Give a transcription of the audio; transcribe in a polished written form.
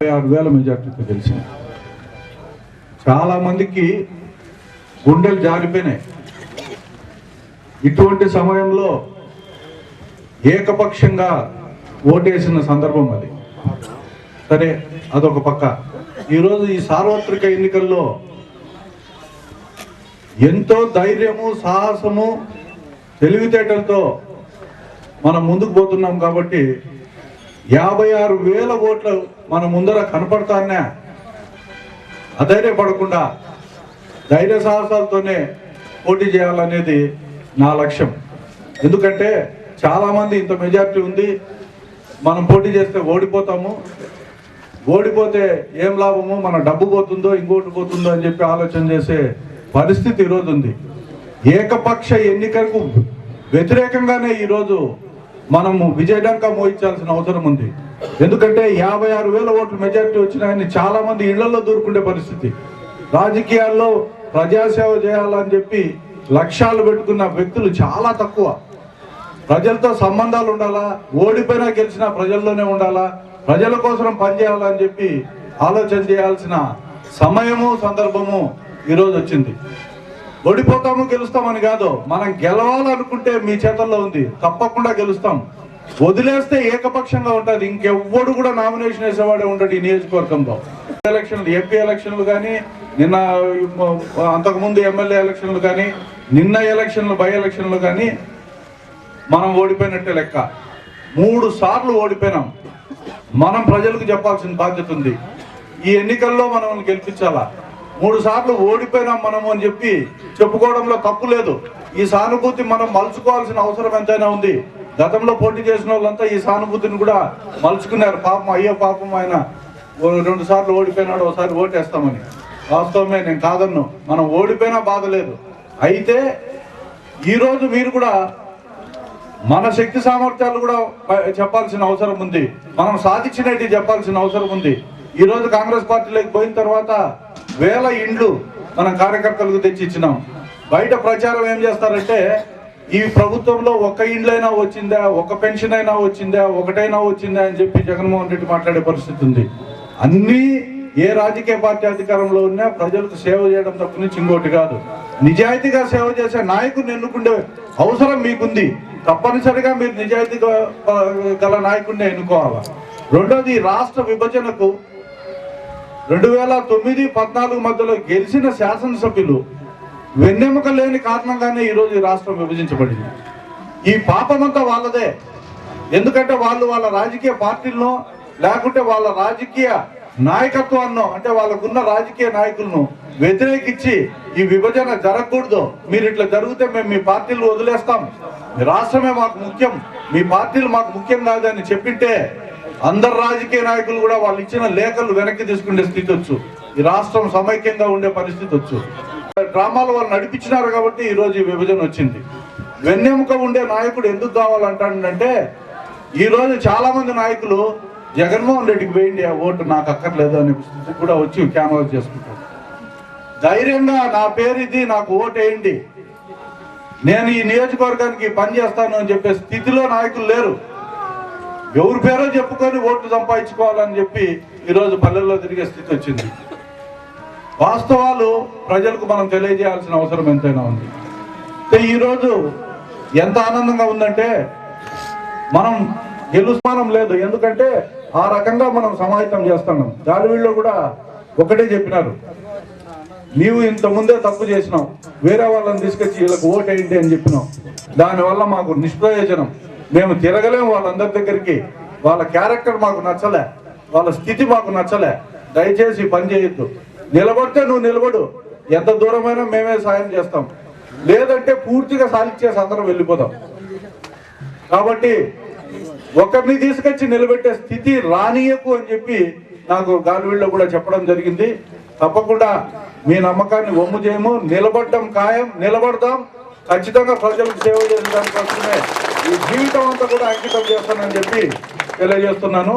6,000 మెజార్టీతో గెలిచింది. చాలామందికి గుండెలు జారిపోయినాయి. ఇటువంటి సమయంలో ఏకపక్షంగా ఓటేసిన సందర్భం అది. సరే, అదొక పక్క. ఈరోజు ఈ సార్వత్రిక ఎన్నికల్లో ఎంతో ధైర్యము, సాహసము, తెలివితేటలతో మనం ముందుకు పోతున్నాం కాబట్టి 56,000 ఓట్లు మన ముందర కనపడతానే అధైర్యపడకుండా ధైర్య సాహసాలతోనే పోటీ చేయాలనేది నా లక్ష్యం. ఎందుకంటే చాలామంది ఇంత మెజార్టీ ఉంది, మనం పోటీ చేస్తే ఓడిపోతాము, ఓడిపోతే ఏం లాభము, మన డబ్బు పోతుందో ఇంకోటి పోతుందో అని చెప్పి ఆలోచన చేసే పరిస్థితి ఈరోజు ఉంది. ఏకపక్ష ఎన్నికలకు వ్యతిరేకంగానే ఈరోజు మనము విజయడంకా మోయించాల్సిన అవసరం ఉంది. ఎందుకంటే 56,000 ఓట్లు మెజార్టీ వచ్చినాయని చాలా మంది ఇళ్లలో దూరుకునే పరిస్థితి. రాజకీయాల్లో ప్రజాసేవ చేయాలని చెప్పి లక్ష్యాలు పెట్టుకున్న వ్యక్తులు చాలా తక్కువ. ప్రజలతో సంబంధాలు ఉండాలా, ఓడిపోయినా గెలిచినా ప్రజల్లోనే ఉండాలా, ప్రజల కోసం పనిచేయాలని చెప్పి ఆలోచన చేయాల్సిన సమయము, సందర్భము ఈరోజు వచ్చింది. ఓడిపోతాము గెలుస్తామని కాదు, మనం గెలవాలనుకుంటే మీ చేతల్లో ఉంది, తప్పకుండా గెలుస్తాం. వదిలేస్తే ఏకపక్షంగా ఉంటుంది, ఇంకెవ్వడు కూడా నామినేషన్ వేసేవాడే ఉంటాడు ఈ నియోజకవర్గంలో. ఎలక్షన్లు, ఎంపీ ఎలక్షన్లు కానీ, నిన్న అంతకుముందు ఎమ్మెల్యే ఎలక్షన్లు కానీ, నిన్న ఎలక్షన్లు, బై ఎలక్షన్లు కానీ మనం ఓడిపోయినట్టే లెక్క. 3 సార్లు ఓడిపోయినాం. మనం ప్రజలకు చెప్పాల్సిన బాధ్యత ఉంది. ఈ ఎన్నికల్లో మనం గెలిపించాలా. 3 సార్లు ఓడిపోయినాం మనము అని చెప్పి చెప్పుకోవడంలో తప్పు లేదు. ఈ సానుభూతి మనం మలుచుకోవాల్సిన అవసరం ఎంతైనా ఉంది. గతంలో పోటీ చేసిన వాళ్ళంతా ఈ సానుభూతిని కూడా మలుచుకున్నారు. పాపం, అయ్యో పాపం, ఆయన 2 సార్లు ఓడిపోయినాడు, ఒకసారి ఓటేస్తామని. వాస్తవమే, నేను కాదన్ను. మనం ఓడిపోయినా బాధ లేదు. అయితే ఈరోజు మీరు కూడా మన శక్తి సామర్థ్యాలు కూడా చెప్పాల్సిన అవసరం ఉంది. మనం సాధించినట్టు చెప్పాల్సిన అవసరం ఉంది. ఈరోజు కాంగ్రెస్ పార్టీలోకి పోయిన తర్వాత 1000 ఇండ్లు మనం కార్యకర్తలకు తెచ్చి ఇచ్చినాం. బయట ప్రచారం ఏం చేస్తారంటే, ఈ ప్రభుత్వంలో 1 ఇండ్లైనా వచ్చిందా, 1 పెన్షన్ అయినా వచ్చిందా, ఒకటైనా వచ్చిందా అని చెప్పి జగన్మోహన్ రెడ్డి మాట్లాడే పరిస్థితి ఉంది. అన్నీ ఏ రాజకీయ పార్టీ అధికారంలో ఉన్నా ప్రజలకు సేవ చేయడం తప్ప నుంచి ఇంకోటి కాదు. నిజాయితీగా సేవ చేసే నాయకుడిని ఎన్నుకునే అవసరం మీకుంది. తప్పనిసరిగా మీరు నిజాయితీగా గల నాయకుడిని ఎన్నుకోవాలి. రెండోది, రాష్ట్ర విభజనకు 2009-14 మధ్యలో గెలిచిన శాసనసభ్యులు వెన్నెముక లేని కారణంగానే ఈరోజు ఈ రాష్ట్రం విభజించబడింది. ఈ పాపమంతా వాళ్ళదే. ఎందుకంటే వాళ్ళు వాళ్ళ రాజకీయ పార్టీలను, లేకుంటే వాళ్ళ రాజకీయ నాయకత్వాన్ని, అంటే వాళ్ళకున్న రాజకీయ నాయకులను వ్యతిరేకించి ఈ విభజన జరగకూడదు, మీరు ఇట్లా జరిగితే మేము మీ పార్టీలు వదిలేస్తాం, మీ రాష్ట్రమే మాకు ముఖ్యం, మీ పార్టీలు మాకు ముఖ్యం కాదని చెప్పింటే అందరు రాజకీయ నాయకులు కూడా వాళ్ళు ఇచ్చిన లేఖలు వెనక్కి తీసుకునే స్థితి వచ్చు. ఈ రాష్ట్రం సమైక్యంగా ఉండే పరిస్థితి వచ్చు. డ్రామాలు వాళ్ళు నడిపించినారు కాబట్టి ఈరోజు ఈ విభజన వచ్చింది. వెన్నెముక ఉండే నాయకుడు ఎందుకు కావాలంటాడంటే, ఈరోజు చాలా మంది నాయకులు జగన్మోహన్ రెడ్డికి వేయండి ఆ ఓటు, నాకు అక్కర్లేదు అనే స్థితి కూడా వచ్చి క్యాన్వాస్ చేసుకుంటారు. ధైర్యంగా నా పేరు ఇది, నాకు ఓటు వేయండి, నేను ఈ నియోజకవర్గానికి పనిచేస్తాను అని చెప్పే స్థితిలో నాయకులు లేరు. ఎవరి పేరో చెప్పుకొని ఓట్లు సంపాదించుకోవాలని చెప్పి ఈరోజు పల్లెల్లో తిరిగే స్థితి వచ్చింది. వాస్తవాలు ప్రజలకు మనం తెలియజేయాల్సిన అవసరం ఎంతైనా ఉంది. ఈరోజు ఎంత ఆనందంగా ఉందంటే, మనం గెలుస్తానం లేదు, ఎందుకంటే ఆ రకంగా మనం సమాహితం చేస్తున్నాం. గాలివీళ్ళు కూడా ఒకటే చెప్పినారు, నీవు ఇంత ముందే తప్పు చేసినావు, వేరే వాళ్ళని తీసుకొచ్చి వీళ్ళకి ఓటు వేయండి అని చెప్పినావు, దానివల్ల మాకు నిష్ప్రయోజనం, మేము తిరగలేము వాళ్ళందరి దగ్గరికి, వాళ్ళ క్యారెక్టర్ మాకు నచ్చలే, వాళ్ళ స్థితి మాకు నచ్చలే, దయచేసి పని చేయొద్దు, నిలబడితే నువ్వు నిలబడు, ఎంత దూరమైనా మేమే సాయం చేస్తాం, లేదంటే పూర్తిగా సాధించేసి అందరం వెళ్ళిపోతాం. కాబట్టి ఒకరిని తీసుకొచ్చి నిలబెట్టే స్థితి రానియకు అని చెప్పి నాకు గాలివీళ్ళు కూడా చెప్పడం జరిగింది. తప్పకుండా మీ నమ్మకాన్ని వమ్ము చేయము, నిలబడడం ఖాయం, నిలబడదాం, ఖచ్చితంగా ప్రజలకు సేవ చేసే దానికోసమే ఈ జీవితం అంతా కూడా అంకితం చేస్తానని చెప్పి తెలియజేస్తున్నాను.